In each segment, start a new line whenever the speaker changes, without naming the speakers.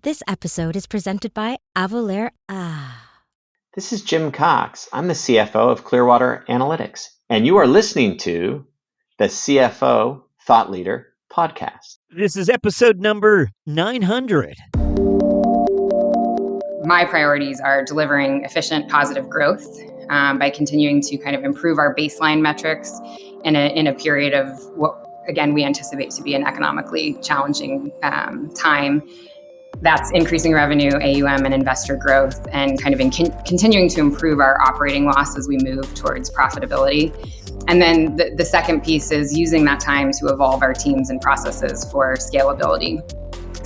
This episode is presented by Avalara.
This is Jim Cox. I'm the CFO of Clearwater Analytics, and you are listening to the CFO Thought Leader podcast.
This is episode number 900.
My priorities are delivering efficient, positive growth by continuing to kind of improve our baseline metrics in a period of what, again, we anticipate to be an economically challenging time. That's increasing revenue, AUM, and investor growth, and kind of continuing to improve our operating loss as we move towards profitability. And then the second piece is using that time to evolve our teams and processes for scalability.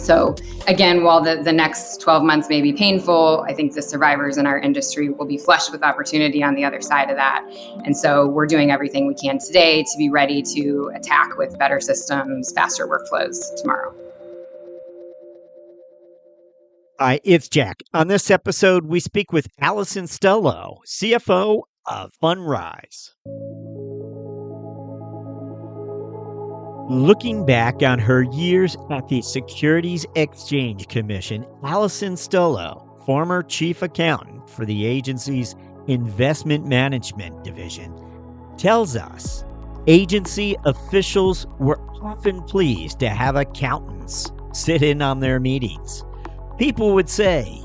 So again, while the next 12 months may be painful, I think the survivors in our industry will be flushed with opportunity on the other side of that. And so we're doing everything we can today to be ready to attack with better systems, faster workflows tomorrow.
Hi, it's Jack. On this episode, we speak with Alison Staloch, CFO of Fundrise. Looking back on her years at the Securities Exchange Commission, Alison Staloch, former chief accountant for the agency's investment management division, tells us agency officials were often pleased to have accountants sit in on their meetings. People would say,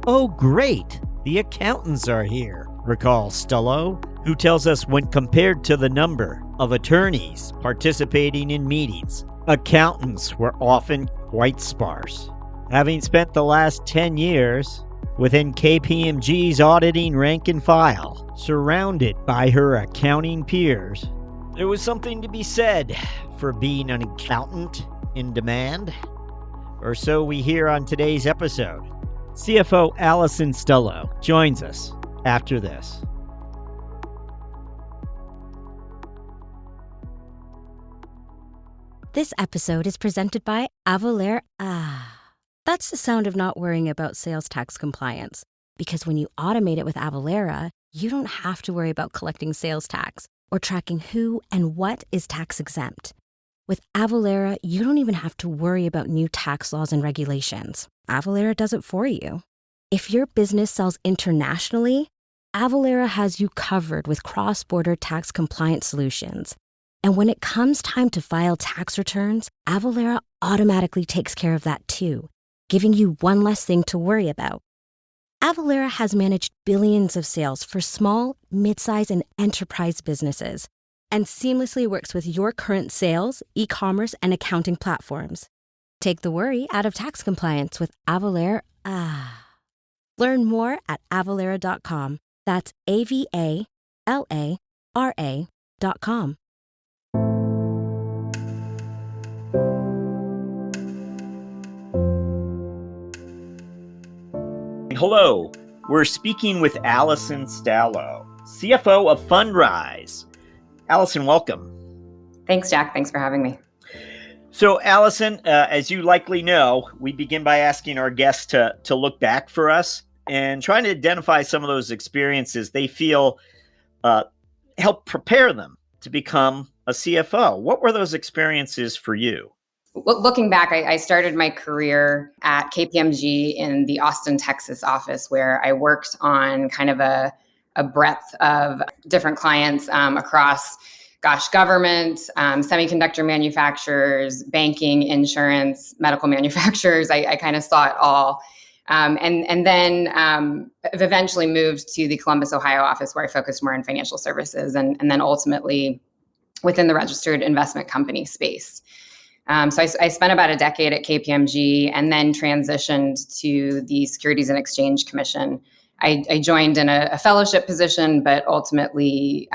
"Oh, great, the accountants are here," recalls Staloch, who tells us when compared to the number of attorneys participating in meetings, accountants were often quite sparse. Having spent the last 10 years within KPMG's auditing rank and file, surrounded by her accounting peers, there was something to be said for being an accountant in demand. Or so we hear on today's episode. CFO Alison Staloch joins us after this.
This episode is presented by Avalara. That's the sound of not worrying about sales tax compliance. Because when you automate it with Avalara, you don't have to worry about collecting sales tax or tracking who and what is tax exempt. With Avalara, you don't even have to worry about new tax laws and regulations. Avalara does it for you. If your business sells internationally, Avalara has you covered with cross-border tax compliance solutions. And when it comes time to file tax returns, Avalara automatically takes care of that too, giving you one less thing to worry about. Avalara has managed billions of sales for small, mid-size, and enterprise businesses, and seamlessly works with your current sales, e-commerce, and accounting platforms. Take the worry out of tax compliance with Avalara. Learn more at avalara.com. That's AVALARA.com.
Hello, we're speaking with Alison Staloch, CFO of Fundrise. Alison, welcome.
Thanks, Jack. Thanks for having me.
So, Alison, as you likely know, we begin by asking our guests to look back for us and trying to identify some of those experiences they feel help prepare them to become a CFO. What were those experiences for you?
Looking back, I started my career at KPMG in the Austin, Texas office, where I worked on kind of a breadth of different clients across, government, semiconductor manufacturers, banking, insurance, medical manufacturers. I kind of saw it all. And then I've eventually moved to the Columbus, Ohio office, where I focused more on financial services and then ultimately within the registered investment company space. So I spent about a decade at KPMG and then transitioned to the Securities and Exchange Commission. I joined in a fellowship position, but ultimately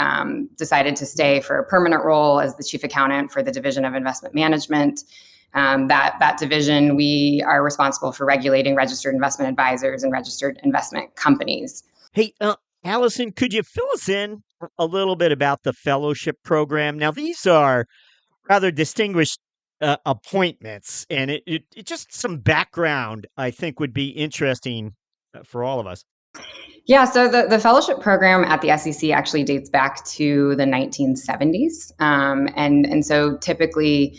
decided to stay for a permanent role as the chief accountant for the Division of Investment Management. That division, we are responsible for regulating registered investment advisors and registered investment companies.
Hey, Alison, could you fill us in a little bit about the fellowship program? Now, these are rather distinguished appointments, and it just some background I think would be interesting for all of us.
Yeah, so the fellowship program at the SEC actually dates back to the 1970s. And so typically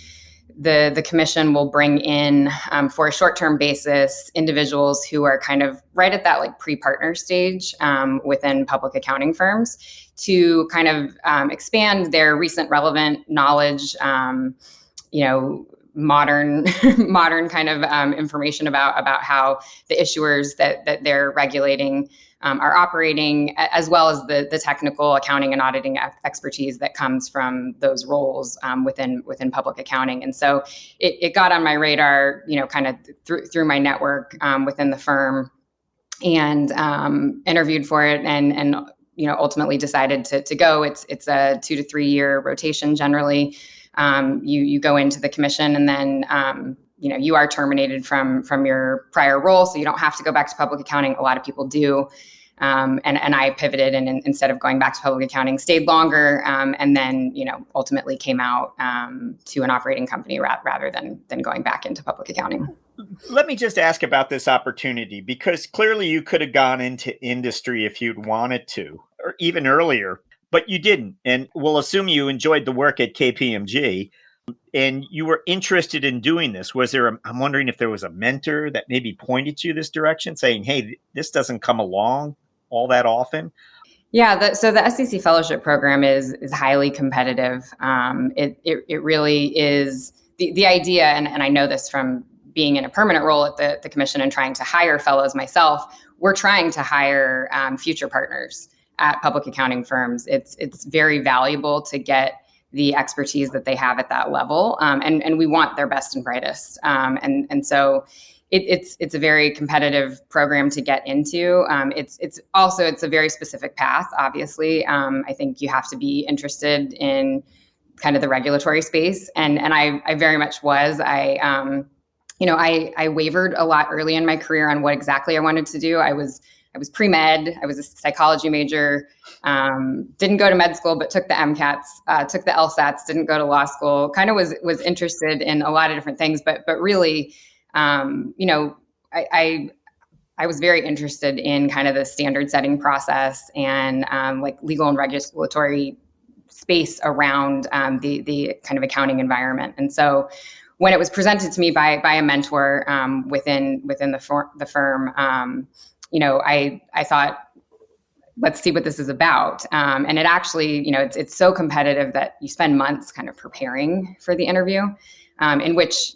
the commission will bring in for a short-term basis individuals who are kind of right at that like pre-partner stage within public accounting firms to kind of expand their recent relevant knowledge, modern kind of information about how the issuers that they're regulating are operating, as well as the technical accounting and auditing expertise that comes from those roles within public accounting. And so it got on my radar, kind of through my network within the firm, and interviewed for it, and ultimately decided to go. It's a 2 to 3 year rotation generally. You go into the commission, and then you are terminated from your prior role, so you don't have to go back to public accounting. A lot of people do. And I pivoted, and instead of going back to public accounting, stayed longer, and then ultimately came out to an operating company rather than going back into public accounting.
Let me just ask about this opportunity, because clearly you could have gone into industry if you'd wanted to, or even earlier, but you didn't. And we'll assume you enjoyed the work at KPMG and you were interested in doing this. I'm wondering if there was a mentor that maybe pointed you this direction, saying, hey, this doesn't come along all that often?
Yeah, so the SEC fellowship program is highly competitive. It really is the idea, and I know this from being in a permanent role at the commission and trying to hire fellows myself. We're trying to hire future partners at public accounting firms. It's very valuable to get the expertise that they have at that level, and we want their best and brightest. And so it's a very competitive program to get into. It's a very specific path. Obviously, I think you have to be interested in kind of the regulatory space, and I very much was. I wavered a lot early in my career on what exactly I wanted to do. I was pre-med. I was a psychology major. Didn't go to med school, but took the MCATs, took the LSATs. Didn't go to law school. Kind of was interested in a lot of different things, but really. I was very interested in kind of the standard setting process and like legal and regulatory space around the kind of accounting environment. And so when it was presented to me by a mentor within the firm, I thought, let's see what this is about. And it actually, it's so competitive that you spend months kind of preparing for the interview, in which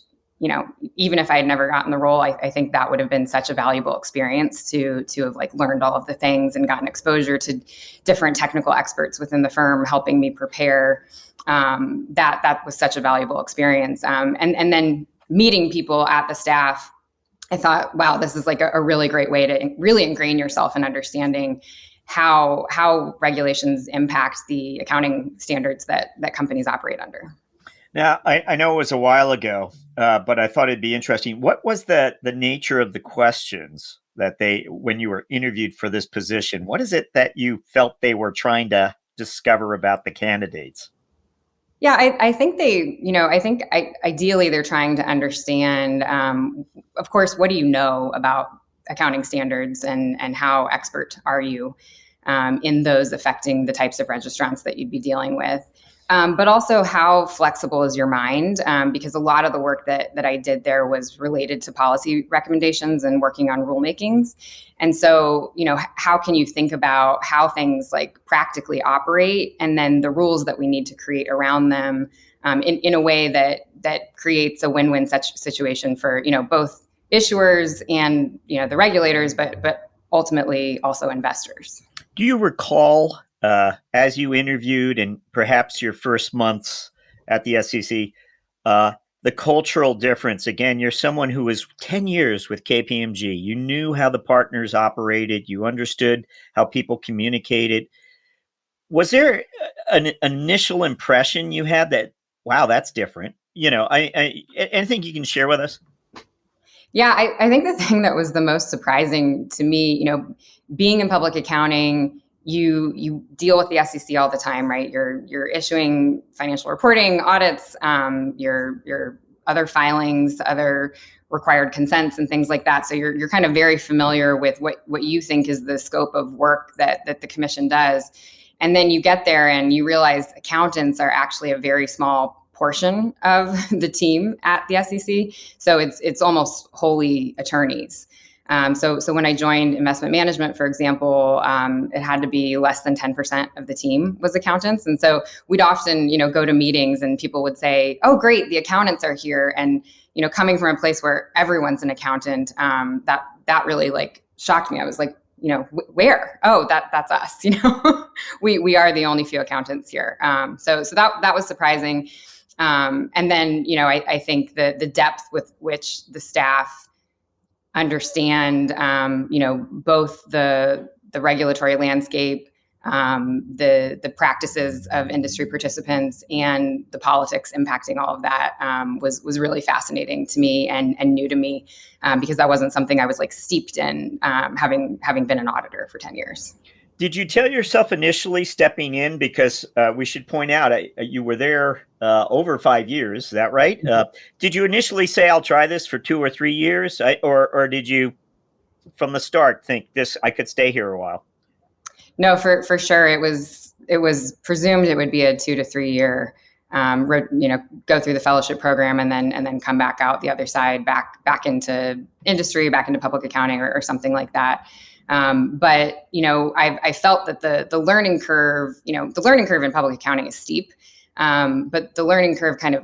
even if I had never gotten the role, I think that would have been such a valuable experience to have like learned all of the things and gotten exposure to different technical experts within the firm, helping me prepare. That was such a valuable experience. And then meeting people at the staff, I thought, wow, this is like a really great way to really ingrain yourself in understanding how regulations impact the accounting standards that companies operate under.
Now, I know it was a while ago, but I thought it'd be interesting. What was the nature of the questions that when you were interviewed for this position? What is it that you felt they were trying to discover about the candidates?
Yeah, I think ideally they're trying to understand, of course, what do you know about accounting standards and how expert are you in those affecting the types of registrants that you'd be dealing with. But also how flexible is your mind? Because a lot of the work that I did there was related to policy recommendations and working on rulemakings. And so, how can you think about how things like practically operate, and then the rules that we need to create around them in a way that creates a win-win situation for, both issuers and, the regulators, but ultimately also investors.
Do you recall as you interviewed and perhaps your first months at the SEC, the cultural difference? Again, you're someone who was 10 years with KPMG. You knew how the partners operated. You understood how people communicated. Was there an initial impression you had that, wow, that's different? Anything you can share with us?
Yeah, I think the thing that was the most surprising to me, being in public accounting, you deal with the SEC all the time, right? You're issuing financial reporting, audits, your other filings, other required consents and things like that. So you're kind of very familiar with what you think is the scope of work that the commission does. And then you get there and you realize accountants are actually a very small portion of the team at the SEC. So it's almost wholly attorneys. So when I joined investment management, for example, it had to be less than 10% of the team was accountants. And so we'd often, go to meetings and people would say, "Oh, great, the accountants are here." And, coming from a place where everyone's an accountant, that really like shocked me. I was like, where? Oh, that's us. We are the only few accountants here. So that was surprising. And then, I think the depth with which the staff understand, both the regulatory landscape, the practices of industry participants, and the politics impacting all of that was really fascinating to me and new to me, because that wasn't something I was like steeped in, having been an auditor for 10 years.
Did you tell yourself initially stepping in, because we should point out you were there over 5 years, is that right? Did you initially say, "I'll try this for 2 or 3 years," or did you, from the start, think I could stay here a while?
No, for sure. It was presumed it would be a 2 to 3 year, go through the fellowship program and then come back out the other side, back into industry, back into public accounting or something like that. But I felt that the learning curve, the learning curve in public accounting is steep, but the learning curve kind of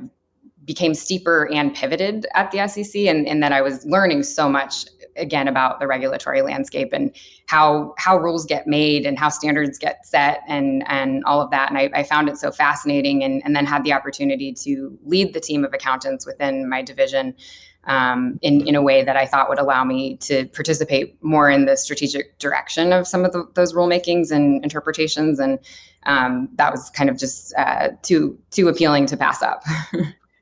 became steeper and pivoted at the SEC, and that I was learning so much again about the regulatory landscape and how rules get made and how standards get set and all of that. And I found it so fascinating, and then had the opportunity to lead the team of accountants within my division, in a way that I thought would allow me to participate more in the strategic direction of some of those rulemakings and interpretations. And that was kind of just too appealing to pass up.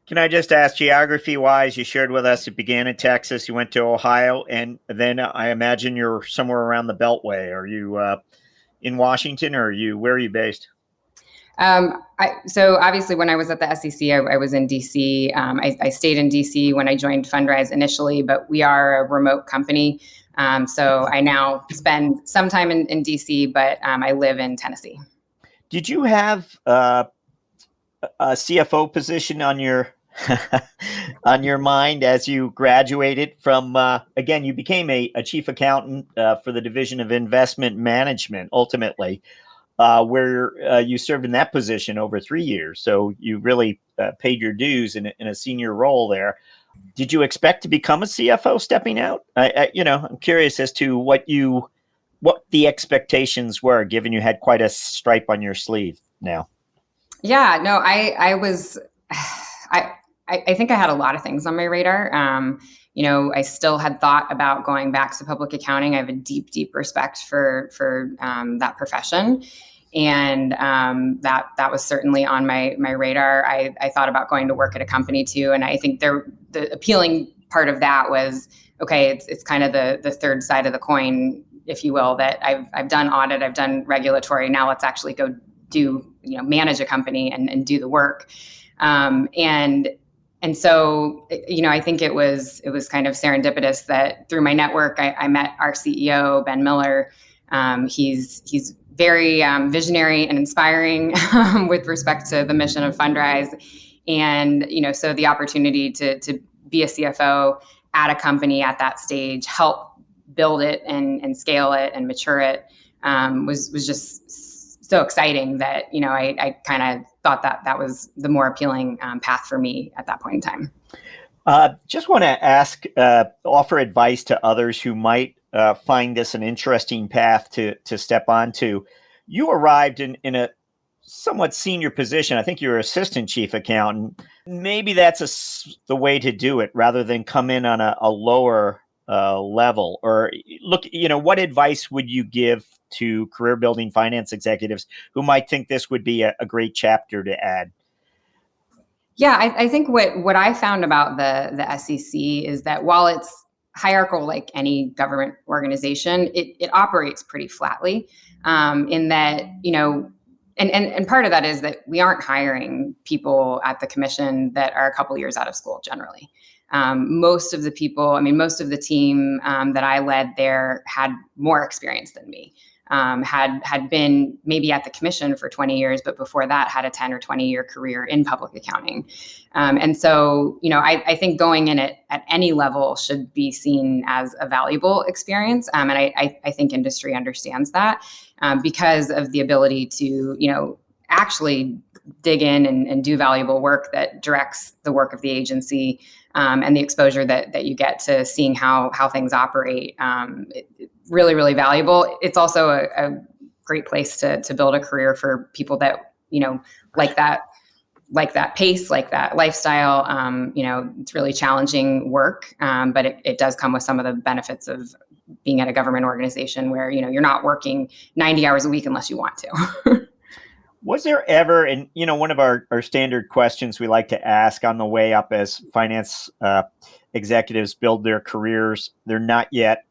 Can I just ask, geography-wise, you shared with us, it began in Texas, you went to Ohio, and then I imagine you're somewhere around the Beltway. Are you in Washington, or where are you based?
So obviously when I was at the SEC, I was in DC. I stayed in DC when I joined Fundrise initially, but we are a remote company. So I now spend some time in DC, but I live in Tennessee.
Did you have a CFO position on your on your mind as you graduated from, again, you became a chief accountant for the Division of Investment Management, ultimately, where you served in that position over 3 years. So you really paid your dues in a senior role there. Did you expect to become a CFO stepping out? I'm curious as to what the expectations were, given you had quite a stripe on your sleeve now.
Yeah, no, I was, I think I had a lot of things on my radar. I still had thought about going back to public accounting. I have a deep, deep respect for that profession. And that was certainly on my radar. I thought about going to work at a company too. And I think the appealing part of that was, okay, it's kind of the third side of the coin, if you will, that I've done audit, I've done regulatory. Now let's actually go manage a company and do the work. And so, I think it was kind of serendipitous that through my network, I met our CEO, Ben Miller. He's very visionary and inspiring with respect to the mission of Fundrise. And, so the opportunity to be a CFO at a company at that stage, help build it and scale it and mature it, was just so exciting that, I kind of thought that was the more appealing path for me at that point in time.
Just want to ask, offer advice to others who might find this an interesting path to step onto. You arrived in a somewhat senior position. I think you're assistant chief accountant. Maybe that's the way to do it, rather than come in on a lower level. Or look, what advice would you give to career building finance executives who might think this would be a great chapter to add?
Yeah, I think what I found about the SEC is that while it's hierarchical like any government organization, it operates pretty flatly, in that, and part of that is that we aren't hiring people at the commission that are a couple years out of school generally. Most of the people, most of the team that I led there had more experience than me. had been maybe at the commission for 20 years, but before that had a 10 or 20-year career in public accounting. And so, I think going in at any level should be seen as a valuable experience. And I think industry understands that because of the ability to, actually dig in and do valuable work that directs the work of the agency, and the exposure that you get to seeing how things operate. Really, really valuable. It's also a great place to build a career for people that, like that pace, like that lifestyle. It's really challenging work, but it does come with some of the benefits of being at a government organization where, you're not working 90 hours a week unless you want to.
Was there ever, and one of our standard questions we like to ask on the way up as finance executives build their careers, they're not yet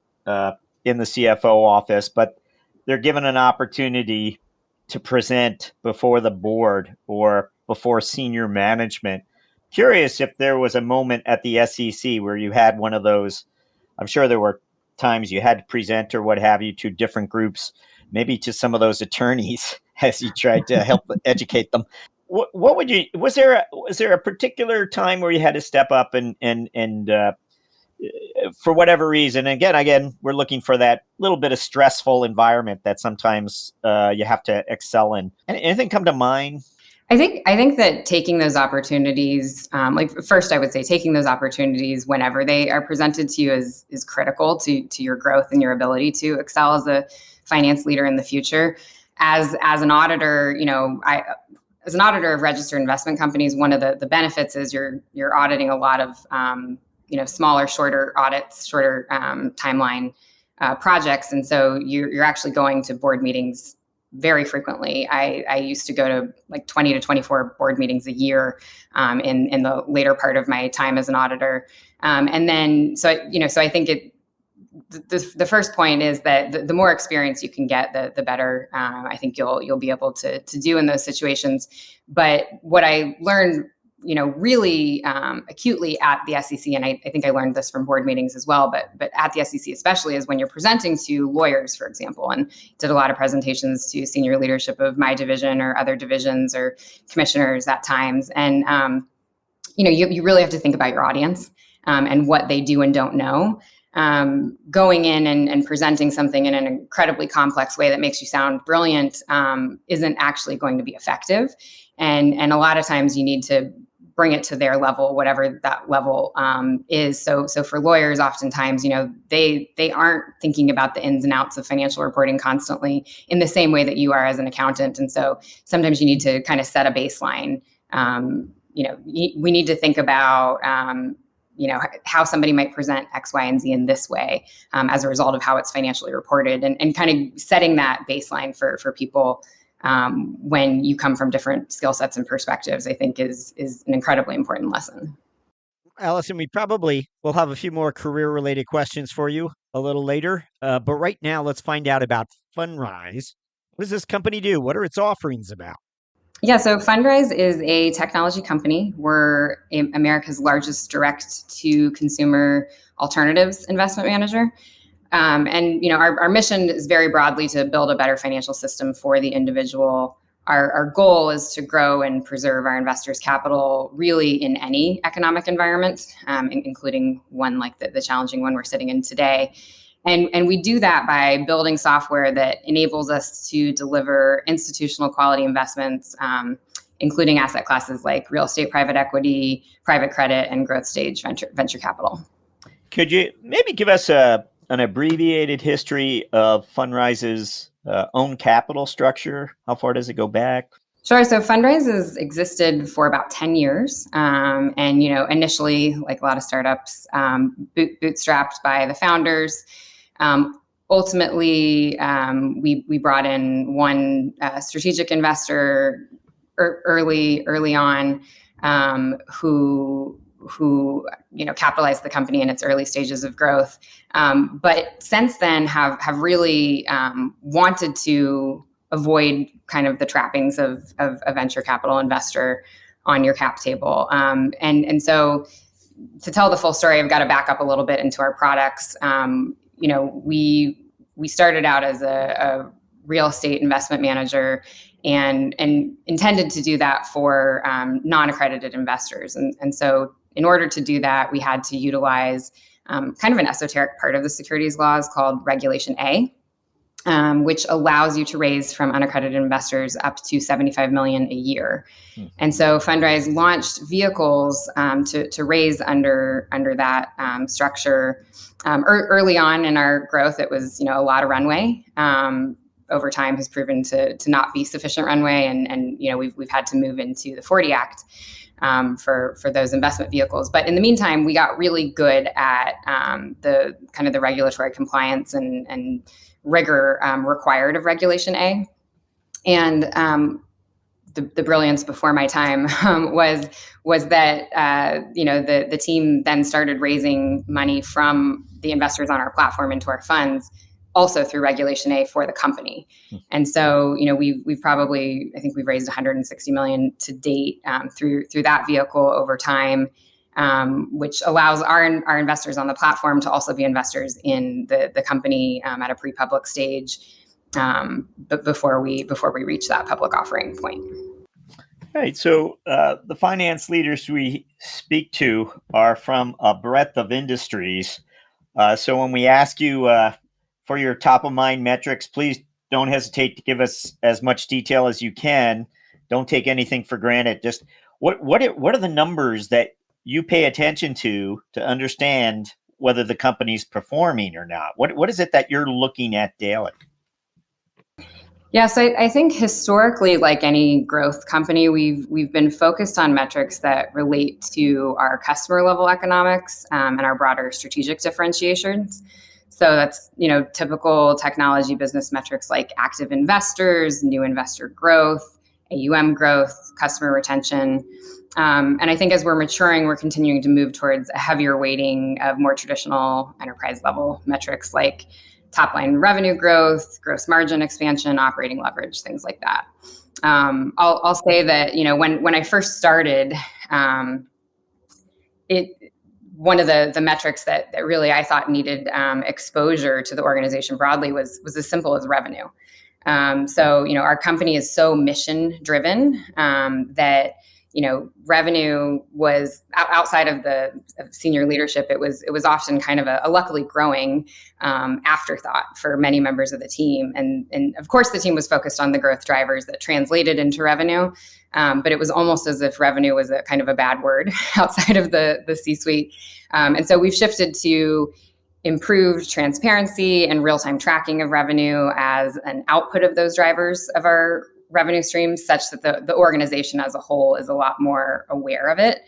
in the CFO office, but they're given an opportunity to present before the board or before senior management. Curious if there was a moment at the SEC where you had one of those. I'm sure there were times you had to present or what have you to different groups, maybe to some of those attorneys as you tried to help educate them. What would you? Was there a particular time where you had to step up and for whatever reason? Again, we're looking for that little bit of stressful environment that sometimes you have to excel in. Anything come to mind?
I think that taking those opportunities, first I would say taking those opportunities whenever they are presented to you is critical to your growth and your ability to excel as a finance leader in the future. As an auditor, as an auditor of registered investment companies, one of the benefits is you're auditing a lot of smaller, shorter audits, shorter timeline projects, and so you're actually going to board meetings very frequently. I used to go to like 20 to 24 board meetings a year in the later part of my time as an auditor. And then, so I think the first point is that the more experience you can get, the better I think you'll be able to do in those situations. But what I learned, really acutely at the SEC, and I think I learned this from board meetings as well, but at the SEC especially, is when you're presenting to lawyers, for example, and did a lot of presentations to senior leadership of my division or other divisions or commissioners at times. And, you really have to think about your audience and what they do and don't know. Going in and presenting something in an incredibly complex way that makes you sound brilliant isn't actually going to be effective. And a lot of times you need to bring it to their level, whatever that level is. So for lawyers, oftentimes, they aren't thinking about the ins and outs of financial reporting constantly in the same way that you are as an accountant. And so sometimes you need to kind of set a baseline. We need to think about how somebody might present X, Y, and Z in this way as a result of how it's financially reported, and kind of setting that baseline for people when you come from different skill sets and perspectives, I think is an incredibly important lesson.
Alison, we probably will have a few more career-related questions for you a little later. But right now, let's find out about Fundrise. What does this company do? What are its offerings about?
Yeah, so Fundrise is a technology company. We're America's largest direct-to-consumer alternatives investment manager. Our mission is very broadly to build a better financial system for the individual. Our goal is to grow and preserve our investors' capital really in any economic environment, including one like the challenging one we're sitting in today. And we do that by building software that enables us to deliver institutional quality investments, including asset classes like real estate, private equity, private credit, and growth stage venture capital.
Could you maybe give us an abbreviated history of Fundrise's own capital structure? How far does it go back?
Sure. So Fundrise has existed for about 10 years. Initially, like a lot of startups, bootstrapped by the founders. Ultimately, we brought in one strategic investor early on who capitalized the company in its early stages of growth. But since then have really wanted to avoid kind of the trappings of a venture capital investor on your cap table. And so to tell the full story, I've got to back up a little bit into our products. We started out as a real estate investment manager, and intended to do that for non-accredited investors. And so in order to do that, we had to utilize kind of an esoteric part of the securities laws called Regulation A, which allows you to raise from unaccredited investors up to $75 million a year. Mm-hmm. And so Fundrise launched vehicles to raise under that structure. Early on in our growth, it was a lot of runway. Over time has proven to not be sufficient runway, and we've had to move into the 40 Act for those investment vehicles. But in the meantime, we got really good at the kind of the regulatory compliance and rigor required of Regulation A. And the brilliance before my time was that the team then started raising money from the investors on our platform into our funds, also through Regulation A for the company. And so we've probably, I think we've raised $160 million to date through that vehicle over time. Which allows our investors on the platform to also be investors in the company at a pre-public stage, but before we reach that public offering point.
Right. So the finance leaders we speak to are from a breadth of industries. So when we ask you for your top of mind metrics, please don't hesitate to give us as much detail as you can. Don't take anything for granted. Just what are the numbers that you pay attention to understand whether the company's performing or not? What is it that you're looking at daily?
Yeah, so I think historically, like any growth company, we've been focused on metrics that relate to our customer level economics and our broader strategic differentiations. So that's typical technology business metrics like active investors, new investor growth, AUM growth, customer retention. And I think as we're maturing, we're continuing to move towards a heavier weighting of more traditional enterprise level metrics like top line revenue growth, gross margin expansion, operating leverage, things like that. I'll say that when I first started, one of the metrics that really I thought needed exposure to the organization broadly was as simple as revenue. So our company is so mission driven that revenue was outside of the senior leadership. It was often kind of a luckily growing afterthought for many members of the team. And of course, the team was focused on the growth drivers that translated into revenue. But it was almost as if revenue was a kind of a bad word outside of the C-suite. And so we've shifted to improved transparency and real-time tracking of revenue as an output of those drivers of our revenue streams, such that the organization as a whole is a lot more aware of it.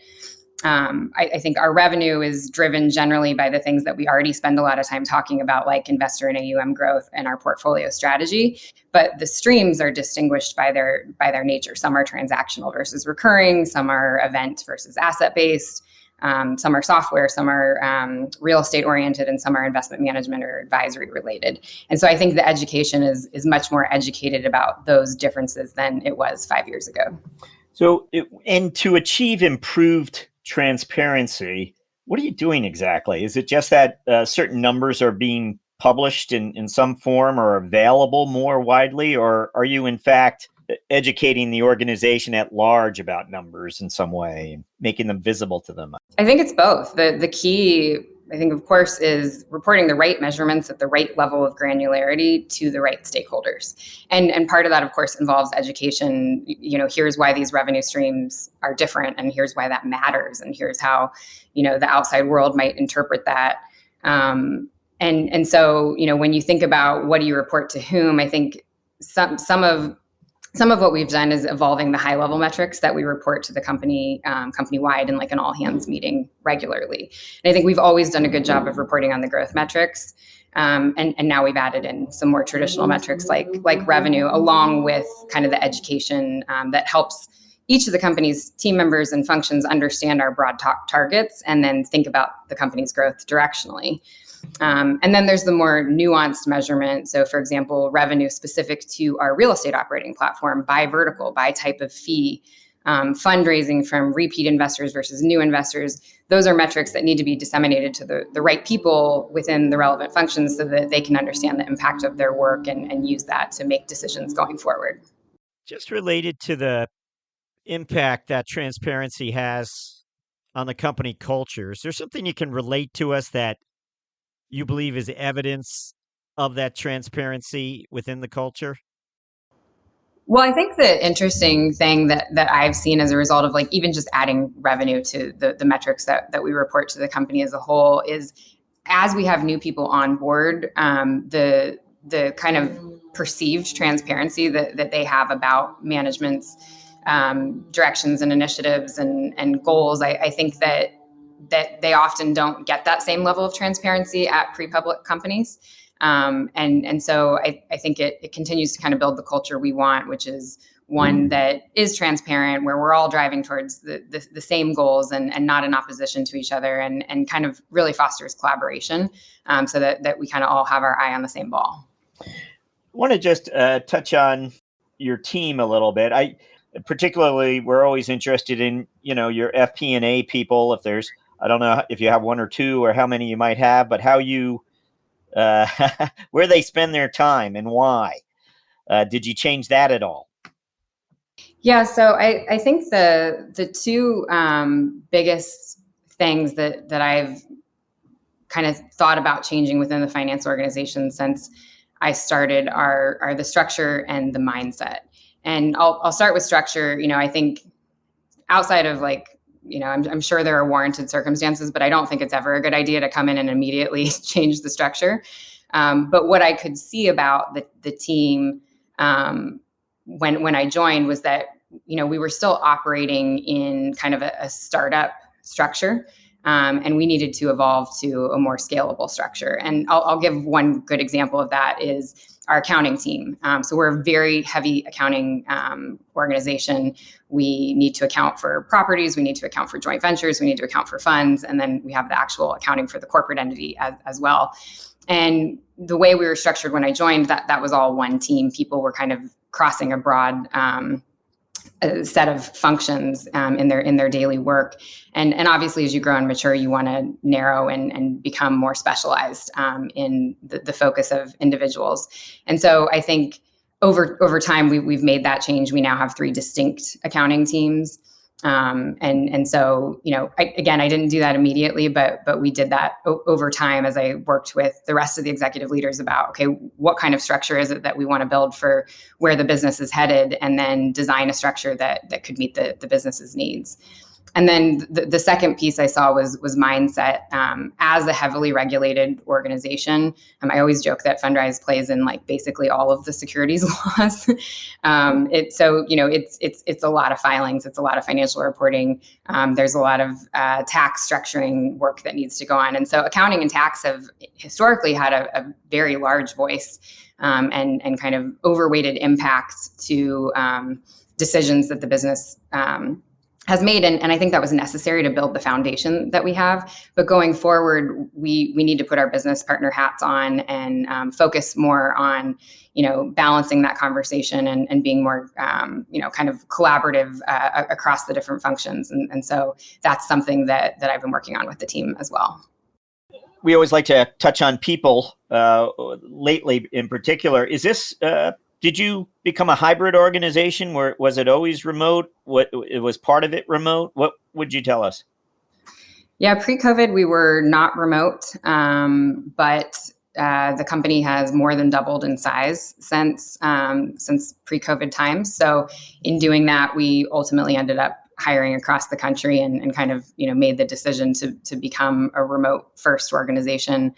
I think our revenue is driven generally by the things that we already spend a lot of time talking about, like investor and AUM growth and our portfolio strategy. But the streams are distinguished by their nature. Some are transactional versus recurring. Some are event versus asset-based. Some are software, some are real estate oriented, and some are investment management or advisory related. And so I think the education is much more educated about those differences than it was 5 years ago.
So, and to achieve improved transparency, what are you doing exactly? Is it just that certain numbers are being published in some form or available more widely, or are you in fact educating the organization at large about numbers in some way and making them visible to them?
I think it's both. The key, I think, of course, is reporting the right measurements at the right level of granularity to the right stakeholders. And part of that, of course, involves education. Here's why these revenue streams are different, and here's why that matters, and here's how, the outside world might interpret that. And so, when you think about what do you report to whom, I think some of what we've done is evolving the high level metrics that we report to the company, company-wide in like an all hands meeting regularly. And I think we've always done a good job of reporting on the growth metrics. And now we've added in some more traditional metrics like revenue, along with kind of the education that helps each of the company's team members and functions understand our broad targets and then think about the company's growth directionally. And then there's the more nuanced measurement. So, for example, revenue specific to our real estate operating platform by vertical, by type of fee, fundraising from repeat investors versus new investors. Those are metrics that need to be disseminated to the right people within the relevant functions so that they can understand the impact of their work and use that to make decisions going forward.
Just related to the impact that transparency has on the company culture, is there something you can relate to us that you believe is evidence of that transparency within the culture?
Well, I think the interesting thing that I've seen as a result of like even just adding revenue to the metrics that we report to the company as a whole is as we have new people on board, the kind of perceived transparency that they have about management's directions and initiatives and goals. I think that they often don't get that same level of transparency at pre-public companies. And so I think it continues to kind of build the culture we want, which is one that is transparent, where we're all driving towards the same goals and not in opposition to each other, and kind of really fosters collaboration, so that we kind of all have our eye on the same ball.
I want to just touch on your team a little bit. Particularly, we're always interested in, your FP&A people. If there's, I don't know if you have one or two or how many you might have, but how you, where they spend their time and why. Did you change that at all?
Yeah, so I think the two biggest things that I've kind of thought about changing within the finance organization since I started are the structure and the mindset. And I'll start with structure. I think outside of I'm sure there are warranted circumstances, but I don't think it's ever a good idea to come in and immediately change the structure. But what I could see about the team when I joined was that, we were still operating in kind of a startup structure. And we needed to evolve to a more scalable structure. And I'll give one good example of that is our accounting team. So we're a very heavy accounting organization. We need to account for properties. We need to account for joint ventures. We need to account for funds. And then we have the actual accounting for the corporate entity as well. And the way we were structured when I joined, that was all one team. People were kind of crossing a broad set of functions in their daily work. And obviously, as you grow and mature, you want to narrow and become more specialized in the focus of individuals. And so I think over time, we've made that change. We now have 3 distinct accounting teams. And so, I didn't do that immediately, but we did that over time as I worked with the rest of the executive leaders about, okay, what kind of structure is it that we want to build for where the business is headed, and then design a structure that could meet the business's needs. And then the second piece I saw was mindset. As a heavily regulated organization, I always joke that Fundrise plays in basically all of the securities laws. It's a lot of filings, it's a lot of financial reporting. There's a lot of tax structuring work that needs to go on, and so accounting and tax have historically had a very large voice and kind of overweighted impact to decisions that the business has made. And I think that was necessary to build the foundation that we have. But going forward, we need to put our business partner hats on and focus more on, balancing that conversation and being more, kind of collaborative across the different functions. And so that's something that I've been working on with the team as well.
We always like to touch on people lately in particular. Is this... Did you become a hybrid organization? Was it always remote? It was part of it remote? What would you tell us?
Yeah, pre-COVID, we were not remote, but the company has more than doubled in size since pre-COVID times. So in doing that, we ultimately ended up hiring across the country and kind of, made the decision to become a remote first organization.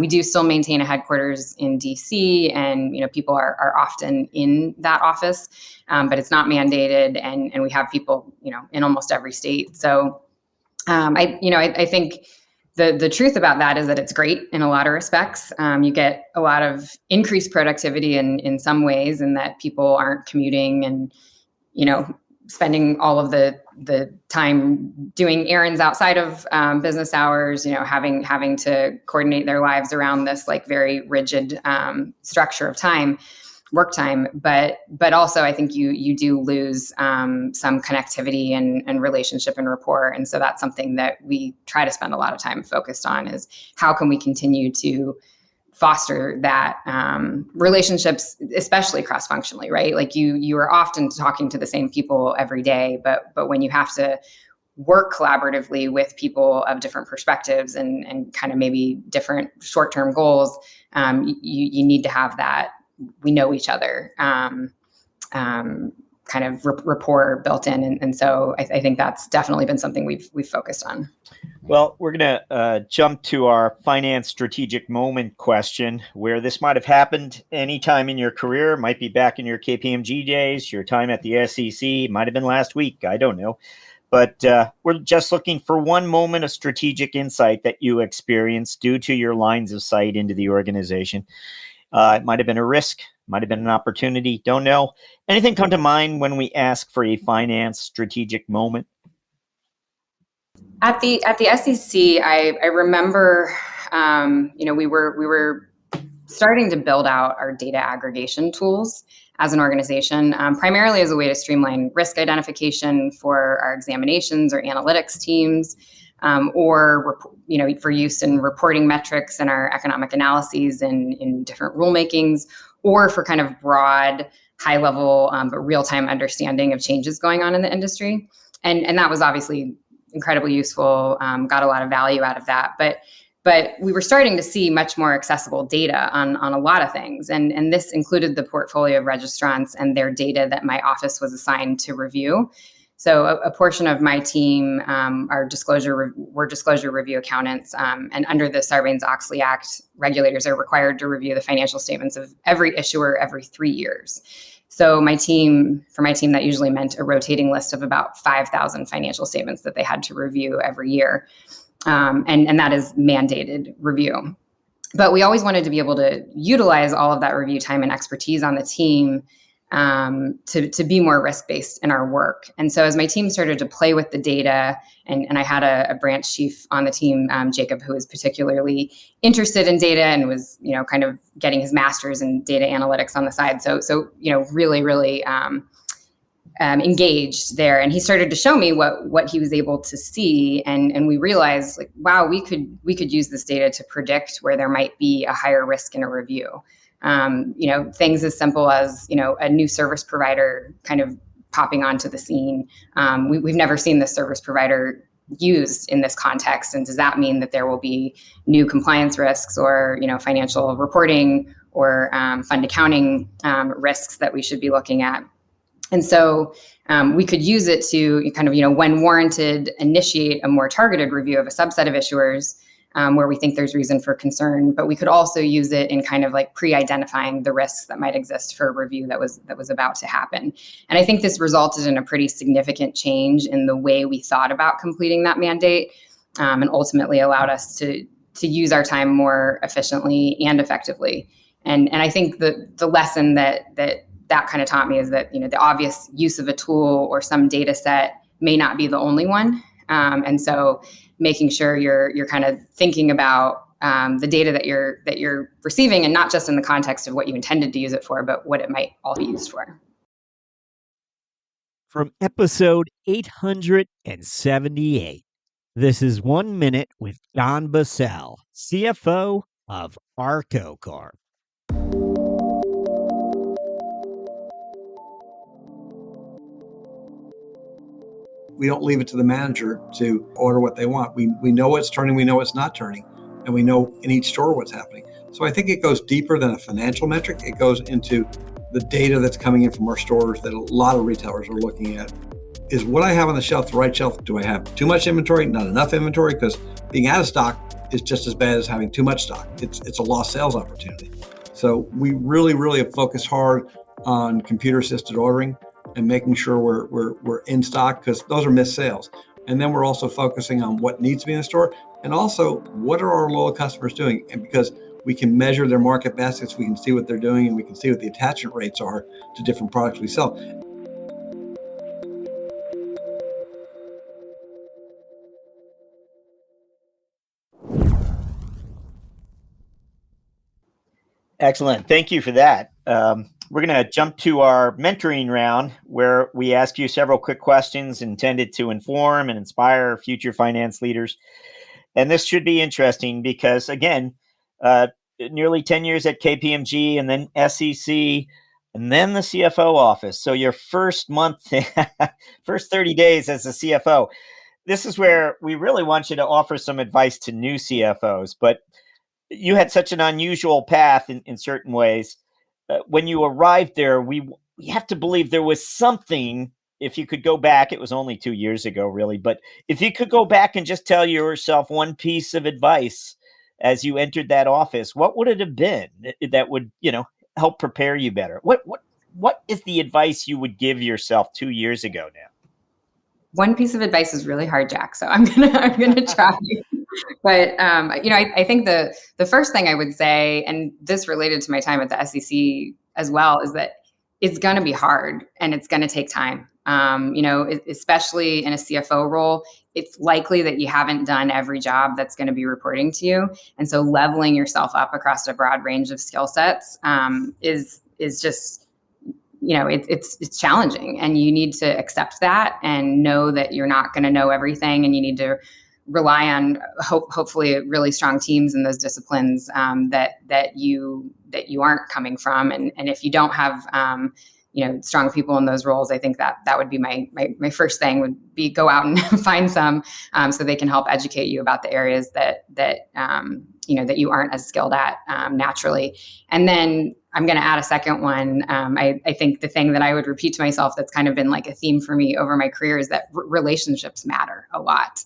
We do still maintain a headquarters in DC, and, people are often in that office, but it's not mandated, and we have people, in almost every state. So I think the truth about that is that it's great in a lot of respects. You get a lot of increased productivity in some ways, in that people aren't commuting and, spending all of the time doing errands outside of business hours, having to coordinate their lives around this very rigid structure of time. work time, but also I think you do lose some connectivity and relationship and rapport. And so that's something that we try to spend a lot of time focused on, is how can we continue to foster that relationships, especially cross-functionally, right? Like you are often talking to the same people every day, but when you have to work collaboratively with people of different perspectives and kind of maybe different short-term goals, you need to have that we know each other kind of rapport built in. And so I think that's definitely been something we've focused on.
Well, we're going to jump to our finance strategic moment question, where this might have happened anytime in your career. It might be back in your KPMG days, your time at the SEC, might have been last week. I don't know. But we're just looking for one moment of strategic insight that you experienced due to your lines of sight into the organization. It might have been a risk, might have been an opportunity, don't know. Anything come to mind when we ask for a finance strategic moment?
At the SEC, I remember, we were starting to build out our data aggregation tools as an organization, primarily as a way to streamline risk identification for our examinations or analytics teams, or for use in reporting metrics and our economic analyses in different rulemakings, or for kind of broad, high level, but real time understanding of changes going on in the industry. And that was obviously incredibly useful, got a lot of value out of that. But we were starting to see much more accessible data on a lot of things. And this included the portfolio of registrants and their data that my office was assigned to review. So a portion of my team were disclosure review accountants. And under the Sarbanes-Oxley Act, regulators are required to review the financial statements of every issuer every 3 years. So for my team, that usually meant a rotating list of about 5,000 financial statements that they had to review every year. And that is mandated review. But we always wanted to be able to utilize all of that review time and expertise on the team to be more risk-based in our work. And so as my team started to play with the data, and I had a branch chief on the team, Jacob, who was particularly interested in data and was, kind of getting his master's in data analytics on the side. So really engaged there. And he started to show me what he was able to see. And we realized, like, wow, we could use this data to predict where there might be a higher risk in a review. Things as simple as, a new service provider kind of popping onto the scene. We've never seen this service provider used in this context. And does that mean that there will be new compliance risks or, financial reporting or fund accounting risks that we should be looking at? And so we could use it to kind of, when warranted, initiate a more targeted review of a subset of issuers where we think there's reason for concern. But we could also use it in kind of like pre-identifying the risks that might exist for a review that was about to happen. And I think this resulted in a pretty significant change in the way we thought about completing that mandate, and ultimately allowed us to use our time more efficiently and effectively. And I think the lesson that kind of taught me is that, the obvious use of a tool or some data set may not be the only one. And so making sure you're kind of thinking about the data that you're receiving, and not just in the context of what you intended to use it for, but what it might all be used for.
From episode 878, this is 1 Minute with Don Bassell, CFO of Arco Corp.
We don't leave it to the manager to order what they want. We know what's turning, we know what's not turning, and we know in each store what's happening. So I think it goes deeper than a financial metric. It goes into the data that's coming in from our stores that a lot of retailers are looking at. Is what I have on the shelf the right shelf? Do I have too much inventory, not enough inventory? Because being out of stock is just as bad as having too much stock. It's a lost sales opportunity. So we really have focused hard on computer-assisted ordering and making sure we're in stock, because those are missed sales. And then we're also focusing on what needs to be in the store, and also what are our loyal customers doing. And because we can measure their market baskets, we can see what they're doing, and we can see what the attachment rates are to different products we sell.
Excellent. Thank you for that. We're going to jump to our mentoring round where we ask you several quick questions intended to inform and inspire future finance leaders. And this should be interesting because, again, nearly 10 years at KPMG and then SEC and then the CFO office. So your first month, first 30 days as a CFO. This is where we really want you to offer some advice to new CFOs. But you had such an unusual path in certain ways. When you arrived there, we have to believe there was something. If you could go back, it was only 2 years ago, really. But if you could go back and just tell yourself one piece of advice as you entered that office, what would it have been that would, help prepare you better? What is the advice you would give yourself 2 years ago now?
One piece of advice is really hard, Jack. So I'm gonna try. But I think the first thing I would say, and this related to my time at the SEC as well, is that it's going to be hard and it's going to take time. Especially in a CFO role, it's likely that you haven't done every job that's going to be reporting to you, and so leveling yourself up across a broad range of skill sets is just it's challenging, and you need to accept that and know that you're not going to know everything, and you need to rely on hopefully really strong teams in those disciplines that you aren't coming from, and if you don't have strong people in those roles, I think that would be my first thing would be go out and find some so they can help educate you about the areas that you aren't as skilled at naturally. And then I'm going to add a second one. I think the thing that I would repeat to myself that's kind of been like a theme for me over my career is that relationships matter a lot.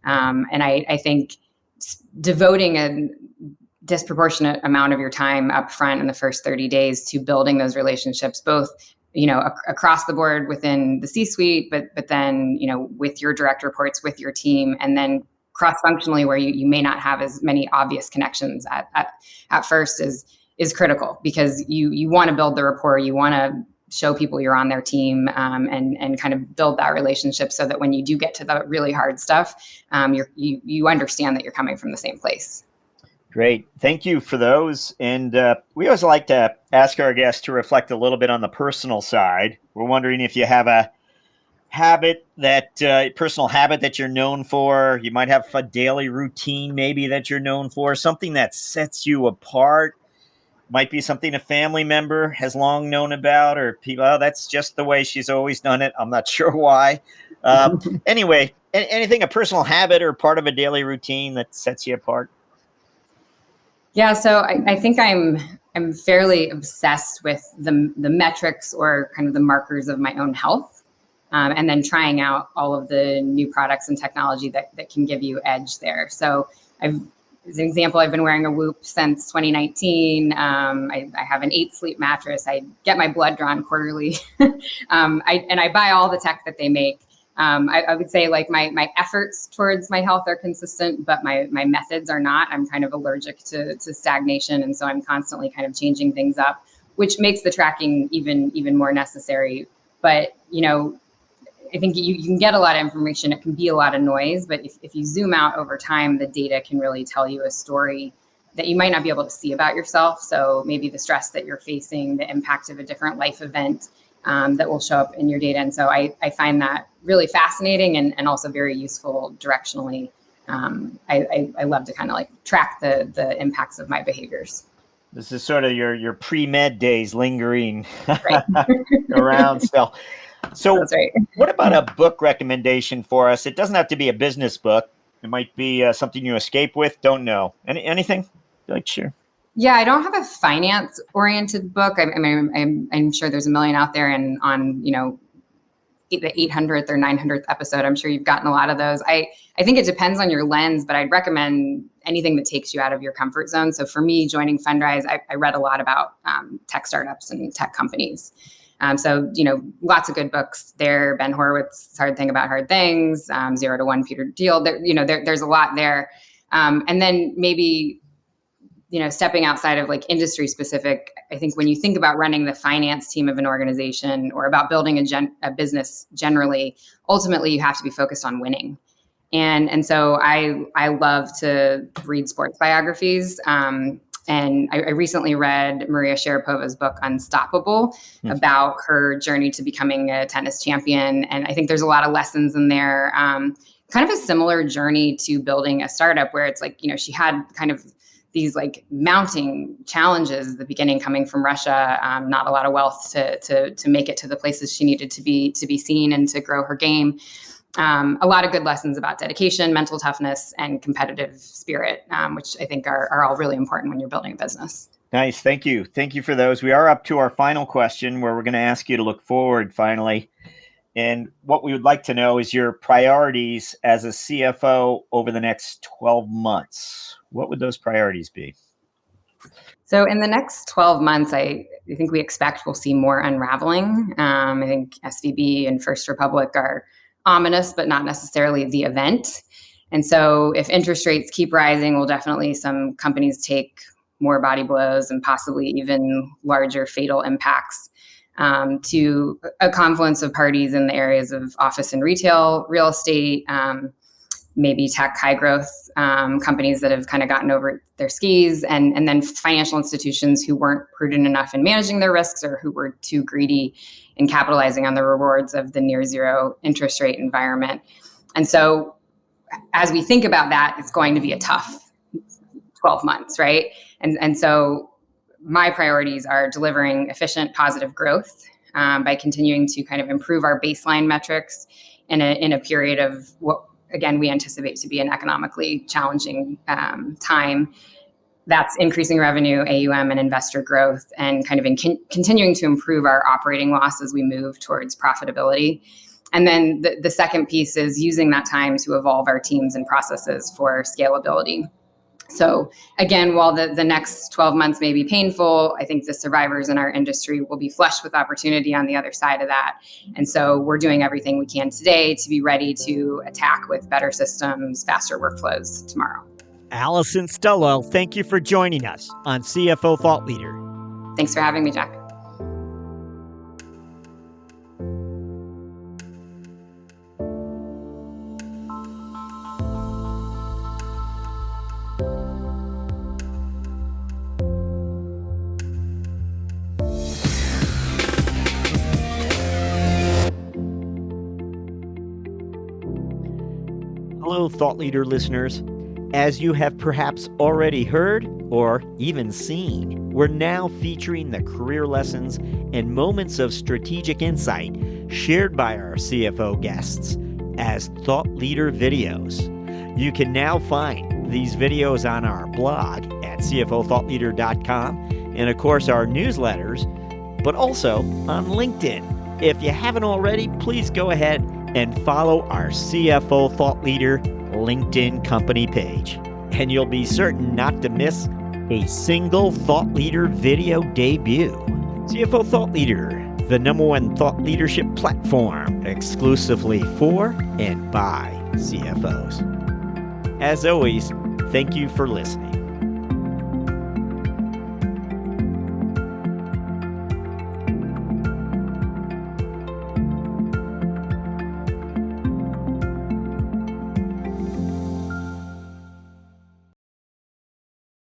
And I think devoting a disproportionate amount of your time up front in the first 30 days to building those relationships, both across the board within the C-suite, but then with your direct reports, with your team, and then cross-functionally where you may not have as many obvious connections at first is critical, because you want to build the rapport, you want to show people you're on their team, and kind of build that relationship so that when you do get to the really hard stuff, you understand that you're coming from the same place.
Great. Thank you for those. And we always like to ask our guests to reflect a little bit on the personal side. We're wondering if you have a personal habit that you're known for. You might have a daily routine maybe that you're known for, something that sets you apart. Might be something a family member has long known about, or people, that's just the way she's always done it. I'm not sure why. Anyway, anything, a personal habit or part of a daily routine that sets you apart?
Yeah, so I think I'm fairly obsessed with the metrics or kind of the markers of my own health, and then trying out all of the new products and technology that can give you edge there. So as an example, I've been wearing a Whoop since 2019. I have an 8-sleep mattress. I get my blood drawn quarterly, I buy all the tech that they make. I would say like my efforts towards my health are consistent, but my methods are not. I'm kind of allergic to stagnation. And so I'm constantly kind of changing things up, which makes the tracking even more necessary. But, I think you can get a lot of information. It can be a lot of noise, but if you zoom out over time, the data can really tell you a story that you might not be able to see about yourself. So maybe the stress that you're facing, the impact of a different life event, that will show up in your data. And so I find that really fascinating and also very useful directionally. I love to kind of like track the impacts of my behaviors.
This is sort of your pre-med days lingering around still. So
That's right.
What about a book recommendation for us? It doesn't have to be a business book. It might be something you escape with. Don't know. Anything? Like, sure.
Yeah, I don't have a finance-oriented book. I mean, I'm sure there's a million out there, and on the 800th or 900th episode, I'm sure you've gotten a lot of those. I think it depends on your lens, but I'd recommend anything that takes you out of your comfort zone. So for me, joining Fundrise, I read a lot about tech startups and tech companies. So lots of good books there. Ben Horowitz's Hard Thing About Hard Things, 0 to 1 Peter Thiel. There's a lot there, and then maybe. Stepping outside of like industry specific, I think when you think about running the finance team of an organization or about building a business generally, ultimately you have to be focused on winning. And so I love to read sports biographies. And I recently read Maria Sharapova's book, Unstoppable, about her journey to becoming a tennis champion. And I think there's a lot of lessons in there. Kind of a similar journey to building a startup where it's like, she had kind of these like mounting challenges at the beginning coming from Russia, not a lot of wealth to make it to the places she needed to be seen and to grow her game. A lot of good lessons about dedication, mental toughness, and competitive spirit, which I think are all really important when you're building a business.
Nice. Thank you. Thank you for those. We are up to our final question where we're going to ask you to look forward finally. And what we would like to know is your priorities as a CFO over the next 12 months. What would those priorities be?
So in the next 12 months, I think we expect we'll see more unraveling. I think SVB and First Republic are ominous, but not necessarily the event. And so if interest rates keep rising, will definitely some companies take more body blows and possibly even larger fatal impacts to a confluence of parties in the areas of office and retail, real estate, maybe tech, high growth companies that have kind of gotten over their skis, and then financial institutions who weren't prudent enough in managing their risks or who were too greedy in capitalizing on the rewards of the near zero interest rate environment. And so as we think about that, it's going to be a tough 12 months, right? And so my priorities are delivering efficient, positive growth by continuing to kind of improve our baseline metrics in a period of what, again, we anticipate to be an economically challenging time. That's increasing revenue, AUM, and investor growth, and kind of continuing to improve our operating loss as we move towards profitability. And then the second piece is using that time to evolve our teams and processes for scalability. So again, while the next 12 months may be painful, I think the survivors in our industry will be flushed with opportunity on the other side of that. And so we're doing everything we can today to be ready to attack with better systems, faster workflows tomorrow.
Alison Staloch, thank you for joining us on CFO Thought Leader.
Thanks for having me, Jack.
Hello, Thought Leader listeners. As you have perhaps already heard or even seen, we're now featuring the career lessons and moments of strategic insight shared by our CFO guests as Thought Leader videos. You can now find these videos on our blog at cfothoughtleader.com and, of course, our newsletters, but also on LinkedIn. If you haven't already, please go ahead and follow our CFO Thought Leader LinkedIn company page, and you'll be certain not to miss a single Thought Leader video debut. CFO Thought Leader, the #1 thought leadership platform exclusively for and by CFOs. As always, thank you for listening.